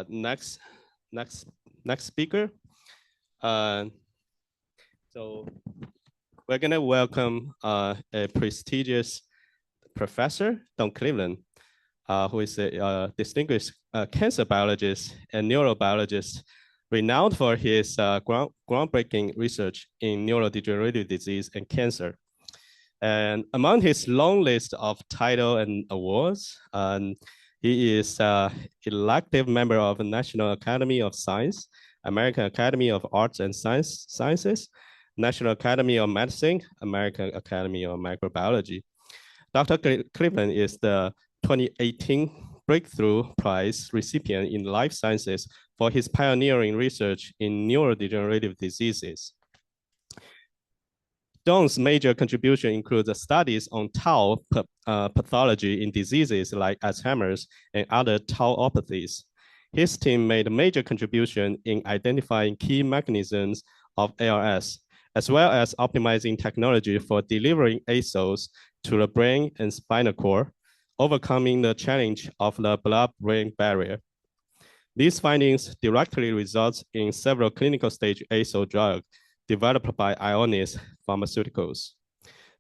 Next, next speaker. So we're gonna welcome a prestigious professor, Don Cleveland, who is a distinguished cancer biologist and neurobiologist, renowned for his groundbreaking research in neurodegenerative disease and cancer. And among his long list of titles and awards, he is an elective member of the National Academy of Science, American Academy of Arts and Sciences, National Academy of Medicine, American Academy of Microbiology. Dr. Cleveland is the 2018 Breakthrough Prize recipient in Life Sciences for his pioneering research in neurodegenerative diseases. Don's major contribution includes the studies on tau pathology in diseases like Alzheimer's and other tauopathies. His team made a major contribution in identifying key mechanisms of ALS, as well as optimizing technology for delivering iXCells to the brain and spinal cord, overcoming the challenge of the blood-brain barrier. These findings directly result in several clinical stage iXCell drugs developed by Ionis Pharmaceuticals.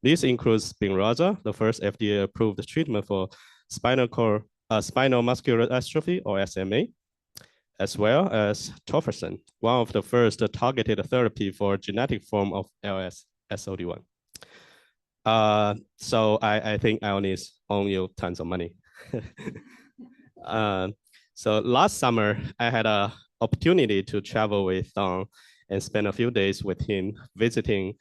This includes Spinraza, the first FDA-approved treatment for spinal muscular atrophy, or SMA, as well as tofersen, one of the first targeted therapy for genetic form of ALS, SOD1. So I think Ionis owe you tons of money. So last summer, I had an opportunity to travel with Don and spend a few days with him visiting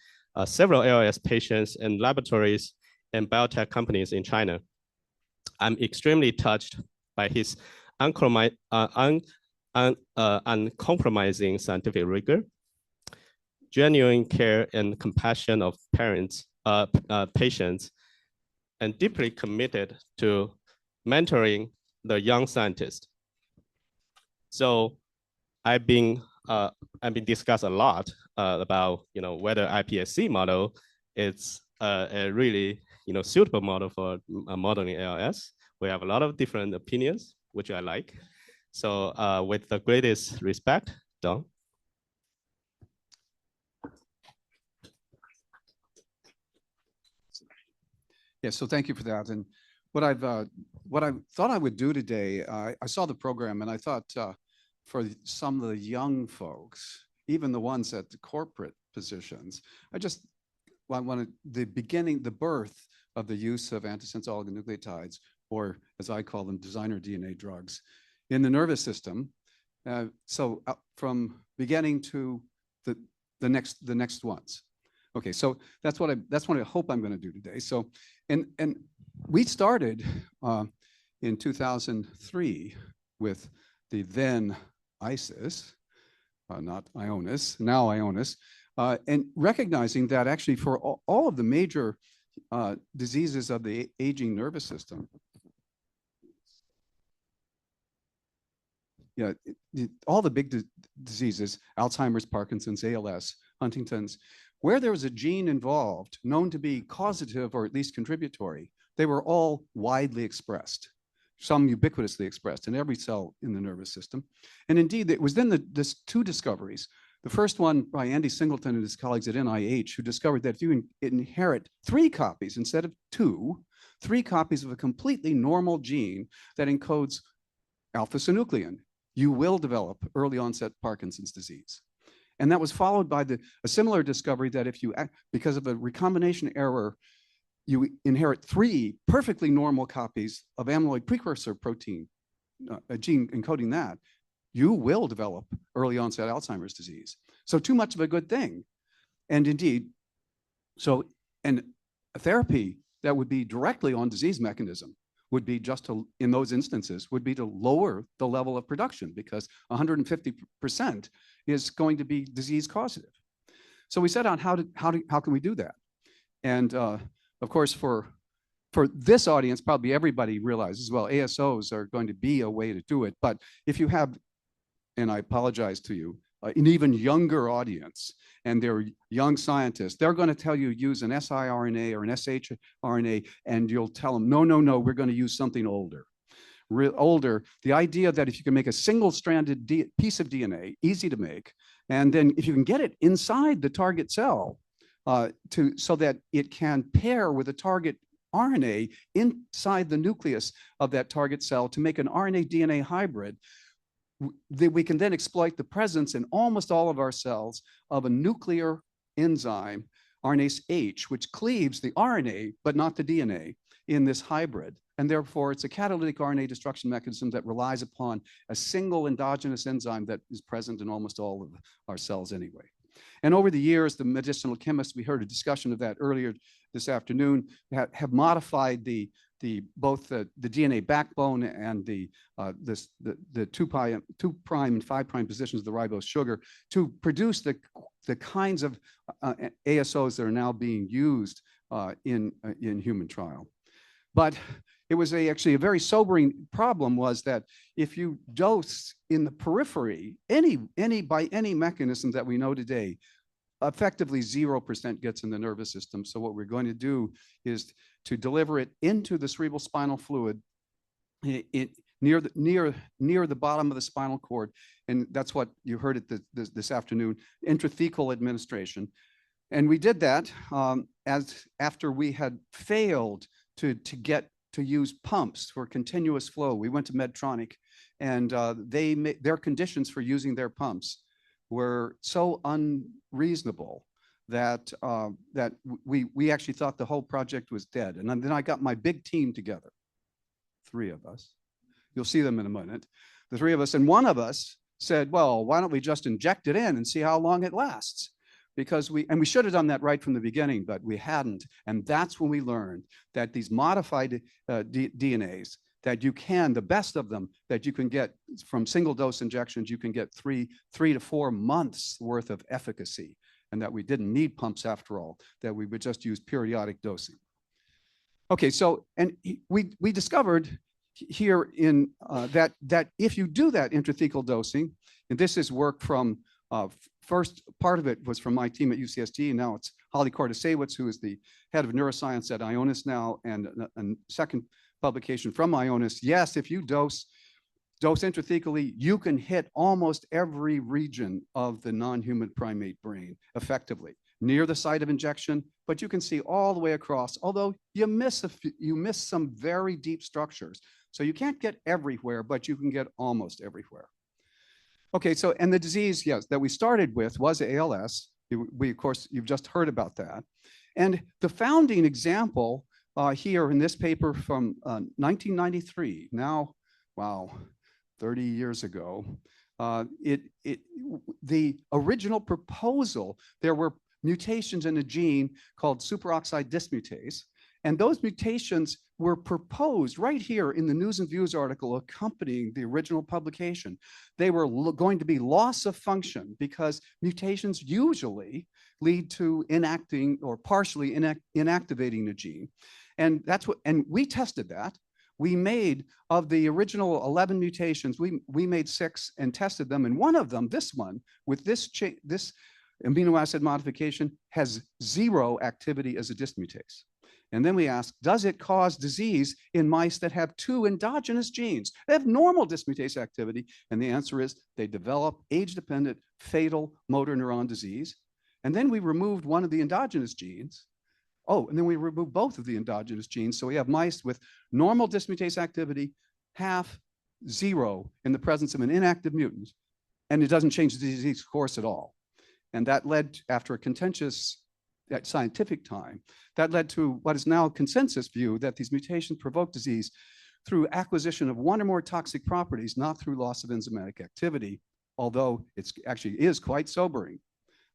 several ALS patients and laboratories and biotech companies in China. I'm extremely touched by his uncompromising scientific rigor, genuine care and compassion of patients, and deeply committed to mentoring the young scientists. So I've been discussed a lot about whether iPSC model is a really suitable model for modeling ALS. We have a lot of different opinions, which I like. So with the greatest respect, Don. Yeah, so thank you for that. And what I thought I would do today, I saw the program and I thought for some of the young folks, even the ones at the corporate positions, I wanted the birth of the use of antisense oligonucleotides, or as I call them, designer DNA drugs, in the nervous system. So from beginning to the next ones. Okay, so that's what I hope I'm going to do today. So, and we started in 2003 with the then ISIS, not Ionis, now Ionis, and recognizing that actually for all of the major diseases of the aging nervous system, all the big diseases, Alzheimer's, Parkinson's, ALS, Huntington's, where there was a gene involved known to be causative or at least contributory, they were all widely expressed, some ubiquitously expressed in every cell in the nervous system. And indeed, it was then this two discoveries. The first one by Andy Singleton and his colleagues at NIH, who discovered that if you inherit 3 copies instead of 2, 3 copies of a completely normal gene that encodes alpha-synuclein, you will develop early onset Parkinson's disease. And that was followed by a similar discovery that if you, because of a recombination error, you inherit 3 perfectly normal copies of amyloid precursor protein, a gene encoding that, you will develop early onset Alzheimer's disease. So too much of a good thing. And indeed, and a therapy that would be directly on disease mechanism would be in those instances, would be to lower the level of production, because 150% is going to be disease causative. So we set out how can we do that? And of course, for this audience, probably everybody realizes, well, ASOs are going to be a way to do it. But if you have, and I apologize to you, an even younger audience, and they're young scientists, they're going to tell you use an siRNA or an shRNA, and you'll tell them, no, we're going to use something older, older, the idea that if you can make a single-stranded piece of DNA, easy to make, and then if you can get it inside the target cell so that it can pair with a target RNA inside the nucleus of that target cell to make an RNA-DNA hybrid, we can then exploit the presence in almost all of our cells of a nuclear enzyme, RNase H, which cleaves the RNA, but not the DNA in this hybrid. And therefore, it's a catalytic RNA destruction mechanism that relies upon a single endogenous enzyme that is present in almost all of our cells anyway. And over the years, the medicinal chemists, we heard a discussion of that earlier this afternoon, have modified both the DNA backbone and the 2' and 5' positions of the ribose sugar to produce the kinds of ASOs that are now being used in human trial. But it was actually a very sobering problem, was that if you dose in the periphery, by any mechanism that we know today, effectively 0% gets in the nervous system. So what we're going to do is to deliver it into the cerebral spinal fluid near the bottom of the spinal cord. And that's what you heard this afternoon, intrathecal administration. And we did that after we had failed to use pumps for continuous flow. We went to Medtronic, and their conditions for using their pumps were so unreasonable that we actually thought the whole project was dead. And then I got my big team together, 3 of us. You'll see them in a minute. The 3 of us, and one of us said, well, why don't we just inject it in and see how long it lasts? Because we should have done that right from the beginning, but we hadn't. And that's when we learned that these modified DNAs, that you can, the best of them, that you can get from single dose injections, you can get 3 to 4 months worth of efficacy, and that we didn't need pumps after all, that we would just use periodic dosing. Okay, so, and we discovered here in that if you do that intrathecal dosing, and this is work from, first part of it was from my team at UCSD, and now it's Holly Cortesewicz, who is the head of neuroscience at Ionis now, and a second publication from Ionis. Yes, if you dose intrathecally, you can hit almost every region of the non-human primate brain effectively, near the site of injection, but you can see all the way across, although you miss some very deep structures. So you can't get everywhere, but you can get almost everywhere. Okay, so, and the disease, yes, that we started with was ALS. Of course, you've just heard about that. And the founding example here in this paper from 1993, now, wow, 30 years ago, the original proposal, there were mutations in a gene called superoxide dismutase, and those mutations were proposed right here in the News and Views article accompanying the original publication. They were going to be loss of function because mutations usually lead to inacting or partially inactivating the gene. And that's what, and we tested that. We made, of the original 11 mutations, we made 6 and tested them. And one of them, this one, with this amino acid modification, has 0 activity as a dismutase. And then we asked, does it cause disease in mice that have 2 endogenous genes? They have normal dismutase activity. And the answer is they develop age-dependent fatal motor neuron disease. And then we removed one of the endogenous genes. Oh, and then we removed both of the endogenous genes. So we have mice with normal dismutase activity, half 0 in the presence of an inactive mutant, and it doesn't change the disease course at all. And that led, after a contentious scientific time, that led to what is now a consensus view that these mutations provoke disease through acquisition of 1 or more toxic properties, not through loss of enzymatic activity, although it actually is quite sobering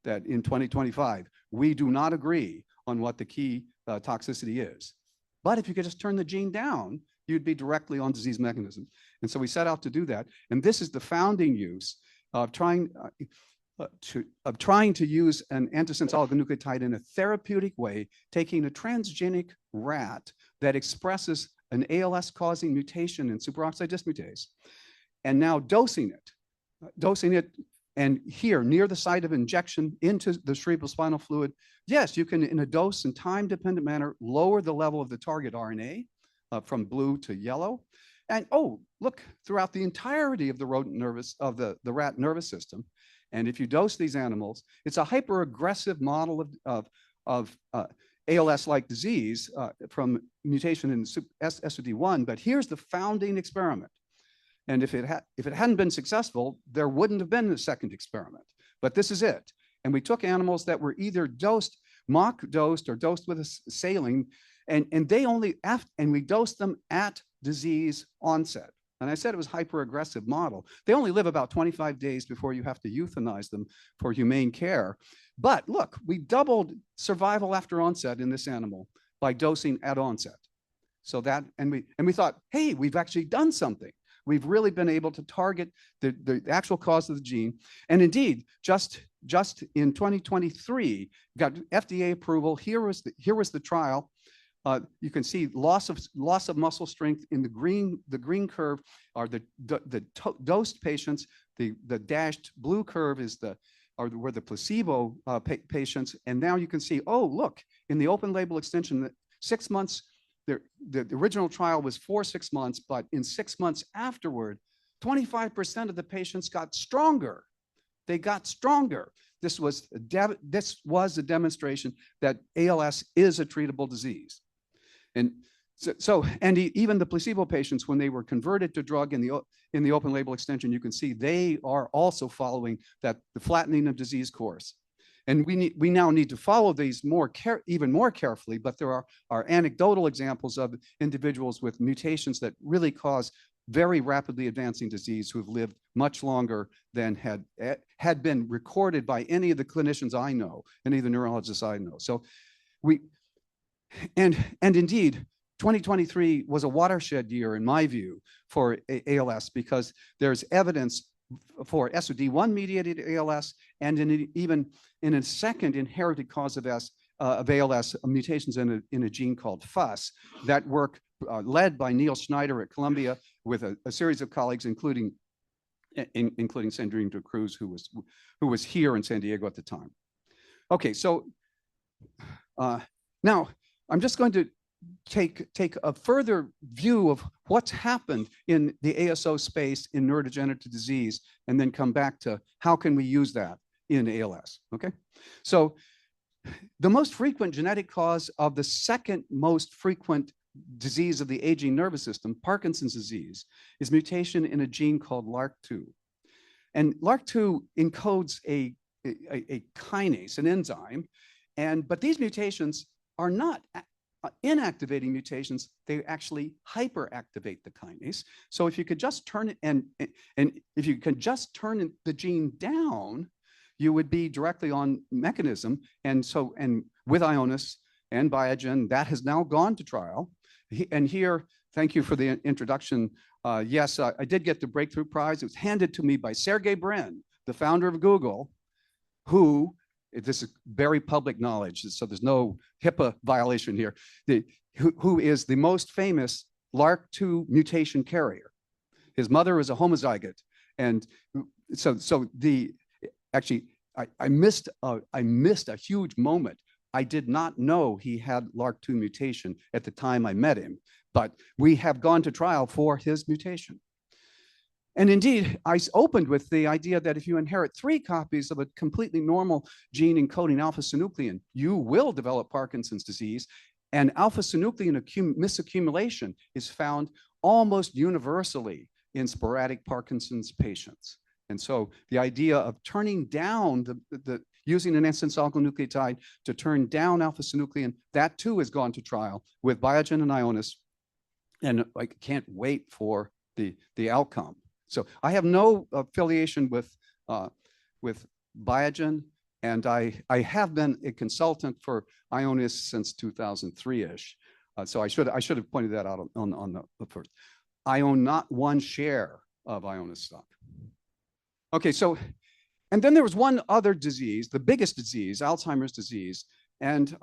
that in 2025, we do not agree on what the key toxicity is. But if you could just turn the gene down, you'd be directly on disease mechanisms. And so we set out to do that. And this is the founding use of trying to use an antisense oligonucleotide in a therapeutic way, taking a transgenic rat that expresses an ALS-causing mutation in superoxide dismutase, and now dosing it, and here, near the site of injection into the cerebrospinal fluid, yes, you can, in a dose and time-dependent manner, lower the level of the target RNA from blue to yellow. And oh, look, throughout the entirety of the the rat nervous system, and if you dose these animals, it's a hyper-aggressive model of ALS-like disease from mutation in SOD1. But here's the founding experiment. And if it hadn't been successful, there wouldn't have been a second experiment. But this is it. And we took animals that were either mock dosed or dosed with a saline, and we dosed them at disease onset. And I said it was hyper-aggressive model. They only live about 25 days before you have to euthanize them for humane care. But look, we doubled survival after onset in this animal by dosing at onset. So that, and we thought, hey, we've actually done something. We've really been able to target the actual cause of the gene. And indeed, just in 2023, got FDA approval. Here was the trial. You can see loss of muscle strength in the green curve are the dosed patients. The dashed blue curve is were the placebo patients. And now you can see, oh, look, in the open label extension, 6 months, the original trial was for 6 months, but in 6 months afterward, 25% of the patients got stronger. They got stronger. This was a demonstration that ALS is a treatable disease. And even the placebo patients, when they were converted to drug in the open label extension, you can see they are also following the flattening of disease course. And we now need to follow these even more carefully, but there are anecdotal examples of individuals with mutations that really cause very rapidly advancing disease who have lived much longer than had been recorded by any of the clinicians I know, any of the neurologists I know. So and indeed, 2023 was a watershed year, in my view, for ALS, because there's evidence for SOD1 mediated ALS, and even in a second inherited cause of ALS, mutations in a gene called FUS, that work led by Neil Schneider at Columbia with a series of colleagues, including Sandrine de Cruz, who was here in San Diego at the time. Okay, so now I'm just going to take a further view of what's happened in the ASO space in neurodegenerative disease, and then come back to how can we use that in ALS, okay? So the most frequent genetic cause of the second most frequent disease of the aging nervous system, Parkinson's disease, is mutation in a gene called LRRK2. And LRRK2 encodes a kinase, an enzyme, but these mutations are not inactivating mutations, they actually hyperactivate the kinase. So if you could just turn it, and if you could just turn the gene down, you would be directly on mechanism. And with Ionis and Biogen, that has now gone to trial. And here, thank you for the introduction. Yes, I did get the breakthrough prize. It was handed to me by Sergey Brin, the founder of Google, who, this is very public knowledge, so there's no HIPAA violation here, who is the most famous LRRK2 mutation carrier. His mother is a homozygote. And actually, I missed a huge moment. I did not know he had LRRK2 mutation at the time I met him, but we have gone to trial for his mutation. And indeed, I opened with the idea that if you inherit 3 copies of a completely normal gene encoding alpha-synuclein, you will develop Parkinson's disease. And alpha-synuclein misaccumulation is found almost universally in sporadic Parkinson's patients. And so the idea of turning down using an antisense oligonucleotide to turn down alpha-synuclein, that too has gone to trial with Biogen and Ionis. And I can't wait for the outcome. So I have no affiliation with Biogen, and I have been a consultant for Ionis since 2003-ish. So I should have pointed that out on the first. I own not one share of Ionis stock. Okay, so, and then there was one other disease, the biggest disease, Alzheimer's disease. And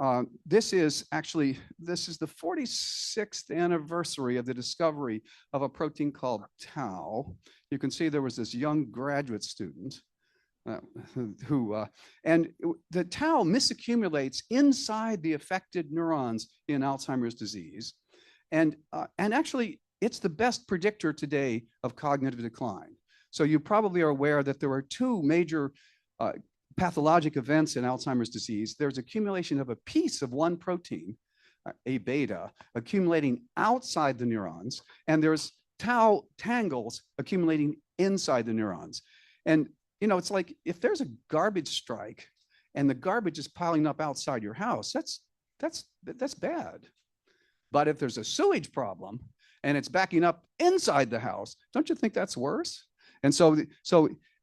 this is the 46th anniversary of the discovery of a protein called tau. You can see there was this young graduate student and the tau misaccumulates inside the affected neurons in Alzheimer's disease. And actually, it's the best predictor today of cognitive decline. So you probably are aware that there are two major pathologic events in Alzheimer's disease. There's accumulation of a piece of one protein, A beta, accumulating outside the neurons, and there's tau tangles accumulating inside the neurons. And you know, it's like if there's a garbage strike and the garbage is piling up outside your house, that's bad. But if there's a sewage problem and it's backing up inside the house, don't you think that's worse? And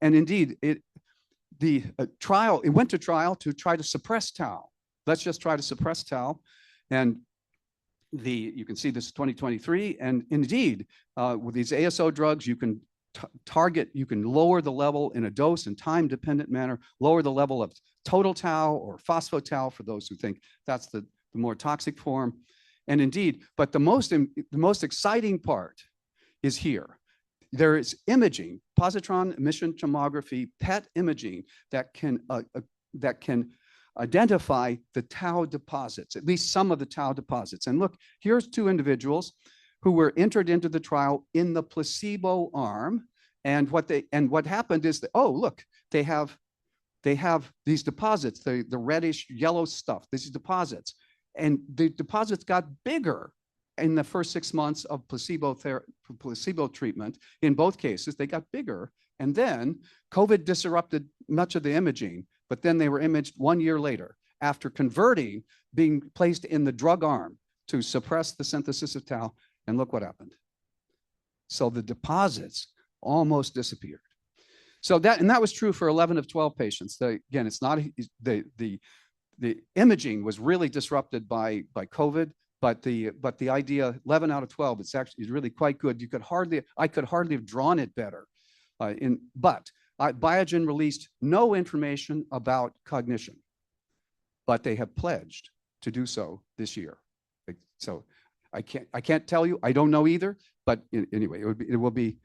and indeed, it went to trial to try to suppress tau. Let's just try to suppress tau. And you can see this is 2023. And indeed, with these ASO drugs, you can you can lower the level in a dose and time dependent manner, lower the level of total tau or phospho-tau for those who think that's the more toxic form. And indeed, but the most exciting part is here. There is imaging, positron emission tomography, PET imaging that can identify the tau deposits, at least some of the tau deposits. And look, here's two individuals who were entered into the trial in the placebo arm. And what happened is that, oh, look, they have these deposits, the reddish yellow stuff, these deposits. And the deposits got bigger in the first 6 months of placebo treatment. In both cases, they got bigger. And then COVID disrupted much of the imaging, but then they were imaged 1 year later after converting, being placed in the drug arm to suppress the synthesis of tau. And look what happened. So the deposits almost disappeared. So that was true for 11 of 12 patients. Again, it's not the imaging was really disrupted by COVID, but the idea 11 out of 12, it's actually really quite good. I could hardly have drawn it better. But Biogen released no information about cognition, but they have pledged to do so this year. So I can't tell you. I don't know either. But anyway, it will be.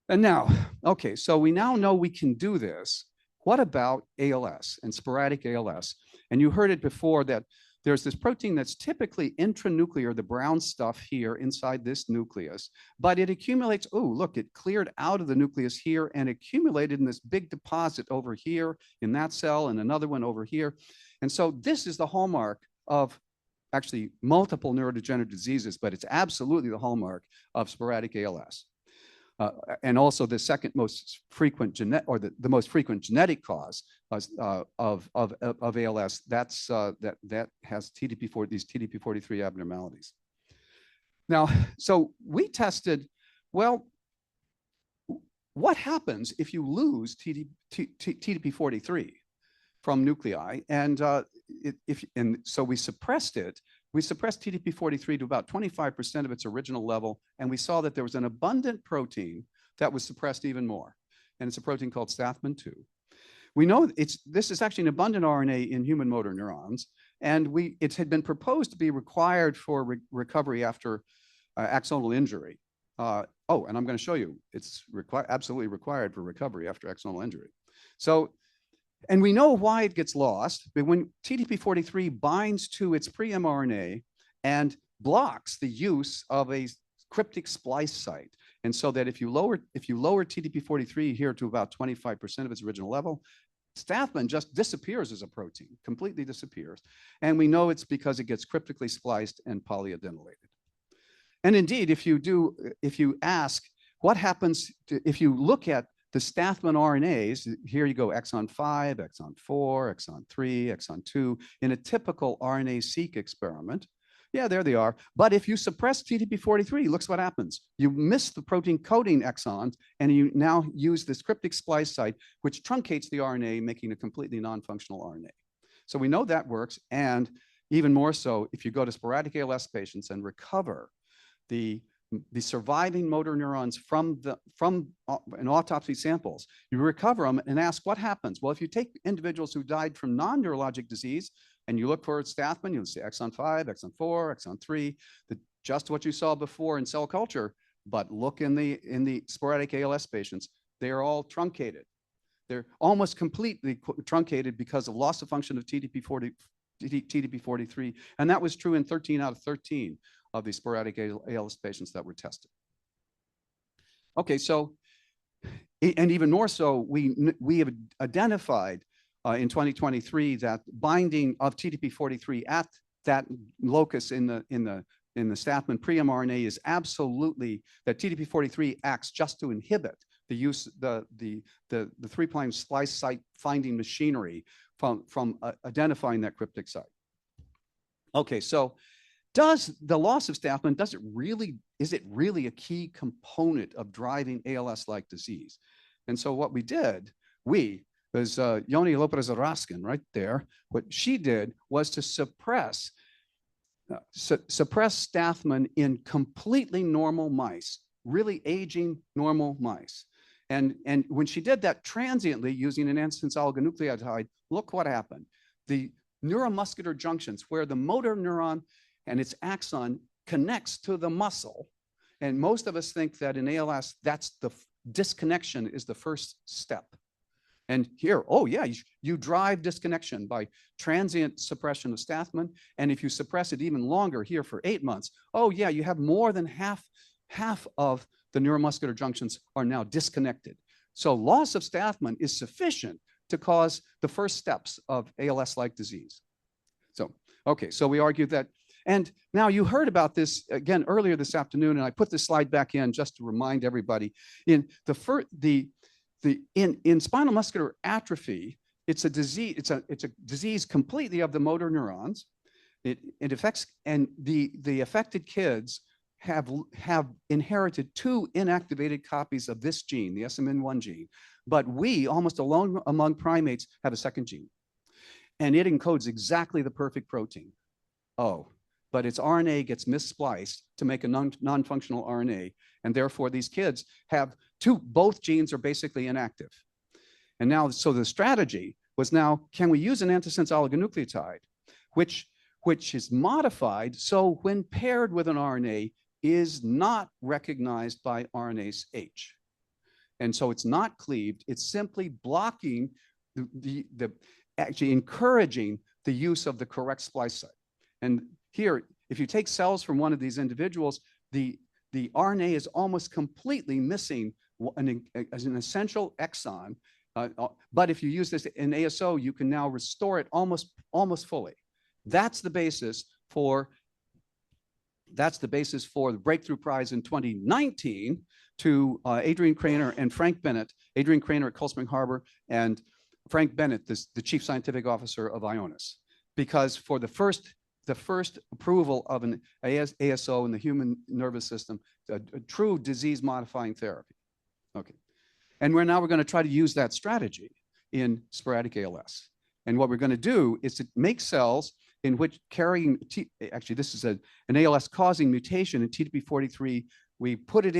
And now, okay, so we now know we can do this. What about ALS and sporadic ALS? And you heard it before that there's this protein that's typically intranuclear, the brown stuff here inside this nucleus, but it accumulates. Oh, look, it cleared out of the nucleus here and accumulated in this big deposit over here in that cell and another one over here. And so this is the hallmark of actually multiple neurodegenerative diseases, but it's absolutely the hallmark of sporadic ALS. And also the second most frequent the most frequent genetic cause of ALS. That has these TDP43 abnormalities. Now, so we tested, well, what happens if you lose TDP43 from nuclei? And so we suppressed it. We suppressed TDP43 to about 25% of its original level, and we saw that there was an abundant protein that was suppressed even more, and it's a protein called Stathmin-2. We know this is actually an abundant RNA in human motor neurons, and it had been proposed to be required for recovery after axonal injury. And I'm going to show you, it's absolutely required for recovery after axonal injury. So, and we know why it gets lost, but when TDP43 binds to its pre-mRNA and blocks the use of a cryptic splice site. And so that if you lower TDP43 here to about 25% of its original level, Stathmin just disappears as a protein, completely disappears. And we know it's because it gets cryptically spliced and polyadenylated. And indeed, if you ask what happens if you look at the Stathmin RNAs, here you go, exon 5, exon 4, exon 3, exon 2, in a typical RNA-seq experiment. Yeah, there they are. But if you suppress TDP43, look what happens. You miss the protein coding exons, and you now use this cryptic splice site, which truncates the RNA, making a completely non-functional RNA. So we know that works, and even more so if you go to sporadic ALS patients and recover the surviving motor neurons from an autopsy samples. You recover them and ask what happens. Well, if you take individuals who died from non-neurologic disease and you look for Stathmin, you'll see exon 5, exon 4, exon 3, just what you saw before in cell culture, but look in the sporadic ALS patients, they are all truncated. They're almost completely truncated because of loss of function of TDP43, and that was true in 13 out of 13 of the sporadic ALS patients that were tested. Okay, so, and even more so, we have identified in 2023 that binding of TDP43 at that locus in the Stathman pre-mRNA is absolutely, that TDP43 acts just to inhibit the use, the 3' splice site finding machinery from identifying that cryptic site. Okay, so does the loss of Stathman, is it really a key component of driving ALS-like disease? And so what we did, there's Yoni Lopez-Raskin right there. What she did was to suppress Stathman in completely normal mice, really aging normal mice. And when she did that transiently using an antisense oligonucleotide, look what happened. The neuromuscular junctions where the motor neuron and its axon connects to the muscle. And most of us think that in ALS, that's the disconnection is the first step. And here, oh yeah, you drive disconnection by transient suppression of Stathman. And if you suppress it even longer here for 8 months, oh yeah, you have more than half of the neuromuscular junctions are now disconnected. So loss of Stathman is sufficient to cause the first steps of ALS-like disease. So, okay, so we argued that. And now you heard about this again earlier this afternoon, and I put this slide back in just to remind everybody. In in spinal muscular atrophy, it's a disease. It's a disease completely of the motor neurons. It affects, and the affected kids have inherited 2 inactivated copies of this gene, the SMN1 gene. But we, almost alone among primates, have a second gene, and it encodes exactly the perfect protein. Oh, but its RNA gets misspliced to make a non-functional RNA, and therefore these kids have both genes are basically inactive. And now, so the strategy was now, can we use an antisense oligonucleotide, which is modified so when paired with an RNA is not recognized by RNase H. And so it's not cleaved, it's simply blocking actually encouraging the use of the correct splice site. And here, if you take cells from one of these individuals, the RNA is almost completely missing as an essential exon. But if you use this in ASO, you can now restore it almost fully. That's the basis for the Breakthrough Prize in 2019 to Adrian Craner and Frank Bennett. Adrian Craner at Cold Spring Harbor and Frank Bennett, the chief scientific officer of Ionis, because for the first approval of an ASO in the human nervous system, a true disease-modifying therapy. Okay, and we're going to try to use that strategy in sporadic ALS. And what we're going to do is to make cells in which actually this is an ALS-causing mutation in TDP43. We put it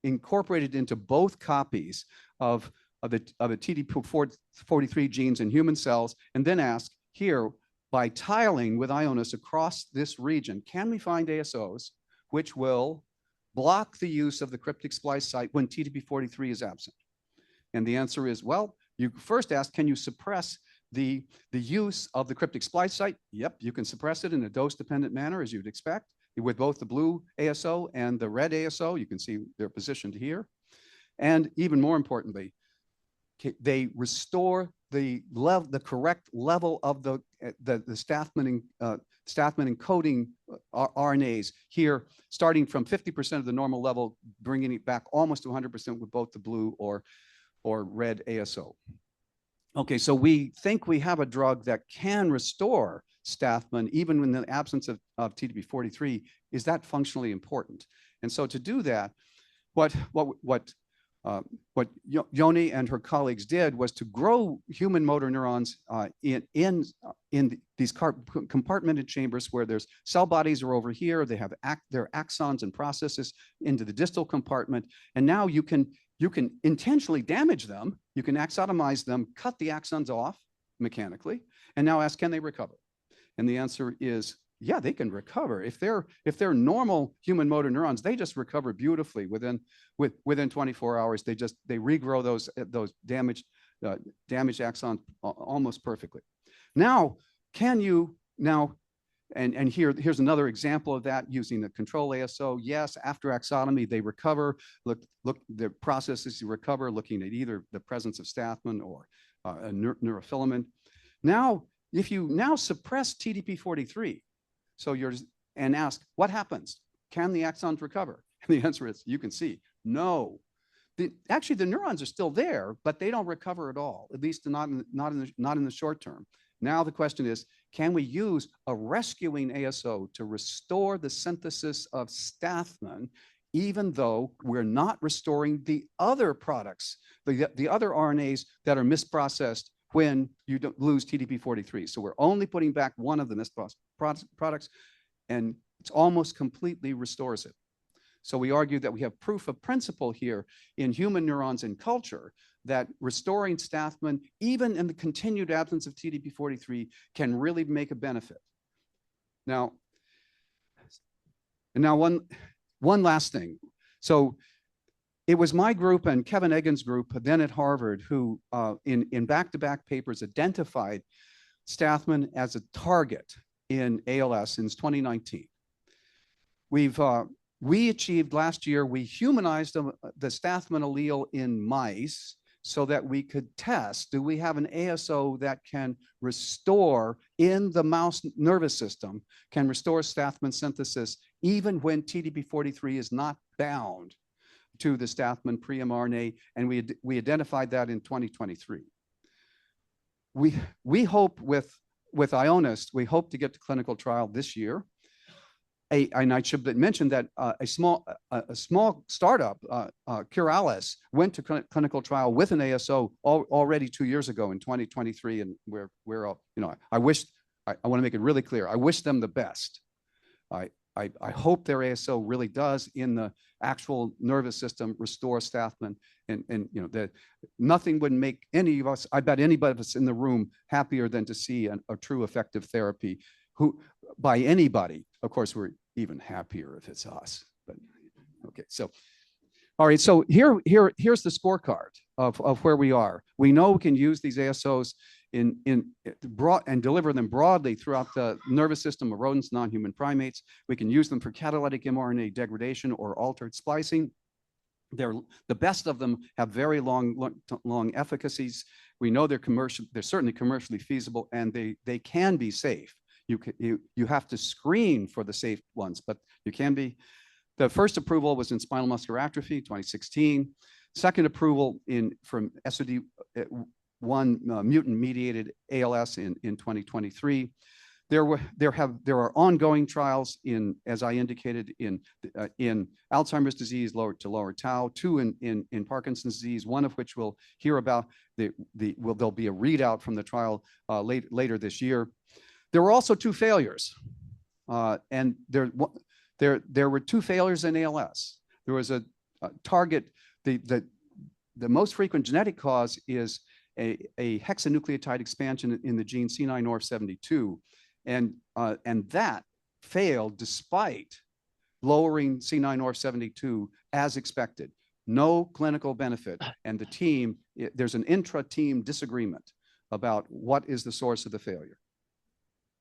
incorporated into both copies of the TDP43 genes in human cells, and then ask here, by tiling with Ionis across this region, can we find ASOs which will block the use of the cryptic splice site when TDP43 is absent? And the answer is, well, you first ask, can you suppress the use of the cryptic splice site? Yep, you can suppress it in a dose-dependent manner, as you'd expect, with both the blue ASO and the red ASO. You can see they're positioned here. And even more importantly, they restore the correct level of the Stathman encoding RNAs here, starting from 50% of the normal level, bringing it back almost to 100% with both the blue or red ASO. Okay, so we think we have a drug that can restore Stathman even in the absence of TDP43. Is that functionally important? And so to do that, what Yoni and her colleagues did was to grow human motor neurons in these compartmented chambers where there's cell bodies are over here. They have their axons and processes into the distal compartment, and now you can intentionally damage them. You can axotomize them, cut the axons off mechanically, and now ask, can they recover? And the answer is, yeah, they can recover. If they're normal human motor neurons, they just recover beautifully within 24 hours. They regrow those damaged axons almost perfectly. Now, And here's another example of that using the control ASO. Yes, after axotomy, they recover. Look, the processes to recover, looking at either the presence of stathmin or a neurofilament. Now, if you now suppress TDP43, so and ask, what happens? Can the axons recover? And the answer is, you can see, no. Actually, the neurons are still there, but they don't recover at all, at least not in the short term. Now the question is, can we use a rescuing ASO to restore the synthesis of stathmin, even though we're not restoring the other products, the other RNAs that are misprocessed when you don't lose TDP43? So we're only putting back one of the misprocessed products, and it's almost completely restores it. So we argue that we have proof of principle here in human neurons in culture that restoring stathmin, even in the continued absence of TDP43, can really make a benefit. Now, one last thing. So it was my group and Kevin Egan's group, then at Harvard, who in back-to-back papers identified stathmin as a target in ALS since 2019. We achieved last year, we humanized the stathmin allele in mice so that we could test, do we have an ASO that can restore in the mouse nervous system, can restore stathmin synthesis even when TDP43 is not bound to the stathmin pre-mRNA, and we identified that in 2023. We hope with Ionis, we hope to get to clinical trial this year. And I should mention that a small startup, Curalis, went to clinical trial with an ASO already 2 years ago in 2023, and we're I want to make it really clear, I wish them the best. I hope their ASO really does in the actual nervous system restore stathmin, and nothing would make any of us, I bet anybody of us in the room, happier than to see a true effective therapy by anybody. Of course, we're even happier if it's us. But okay, so all right, so here's the scorecard of where we are. We know we can use these ASOs in broad and deliver them broadly throughout the nervous system of rodents, non-human primates. We can use them for catalytic mRNA degradation or altered splicing. The best of them have very long efficacies. We know they're certainly commercially feasible, and they can be safe. You have to screen for the safe ones, but you can be. The first approval was in spinal muscular atrophy, 2016. Second approval from SOD1 mutant-mediated ALS in 2023. There are ongoing trials as I indicated, in Alzheimer's disease, lower tau, 2 in Parkinson's disease, one of which we'll hear about. There'll be a readout from the trial later this year. There were also 2 failures, and there were 2 failures in ALS. There was a target. The most frequent genetic cause is a hexanucleotide expansion in the gene C9orf72, and that failed despite lowering C9orf72 as expected. No clinical benefit, and the team, there's an intra-team disagreement about what is the source of the failure.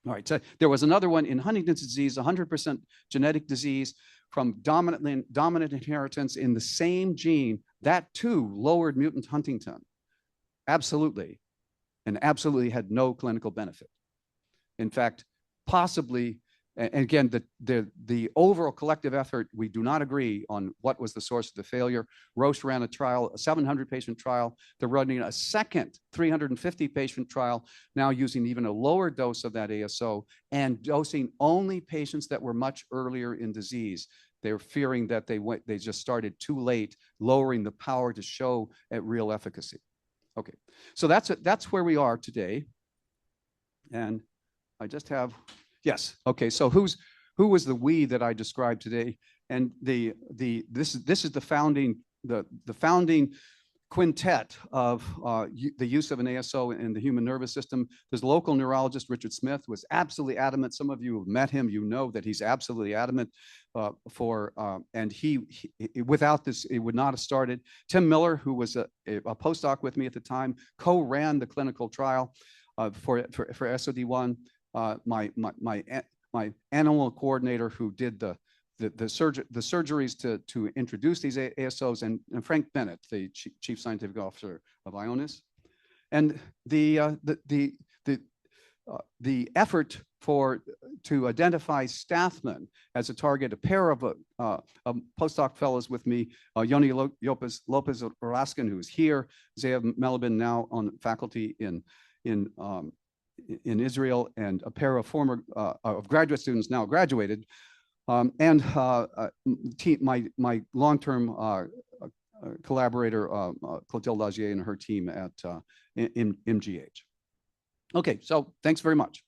All right, so there was another one in Huntington's disease, 100% genetic disease from dominant inheritance in the same gene. That too lowered mutant Huntington. Absolutely, and absolutely had no clinical benefit. In fact, possibly, and again, the overall collective effort, we do not agree on what was the source of the failure. Roche ran a trial, a 700-patient trial. They're running a second 350-patient trial, now using even a lower dose of that ASO and dosing only patients that were much earlier in disease. They're fearing that they just started too late, lowering the power to show at real efficacy. Okay, so that's where we are today. And I just have, yes, okay, so who was the we that I described today? And this is the founding quintet of the use of an ASO in the human nervous system. There's local neurologist Richard Smith, was absolutely adamant. Some of you have met him, you know that he's absolutely adamant and he without this, it would not have started. Tim Miller, who was a postdoc with me at the time, co-ran the clinical trial for SOD1. My my animal coordinator who did the surgeries to introduce these ASOs, and Frank Bennett, the chief scientific officer of Ionis. And the effort to identify Stathman as a target, a pair of postdoc fellows with me, Yoni Lopez Raskin, who's here, Zeev Melibin, now on faculty in Israel, and a pair of former of graduate students now graduated, and my long-term collaborator, Clotilde Lagier, and her team at MGH. Okay, so thanks very much.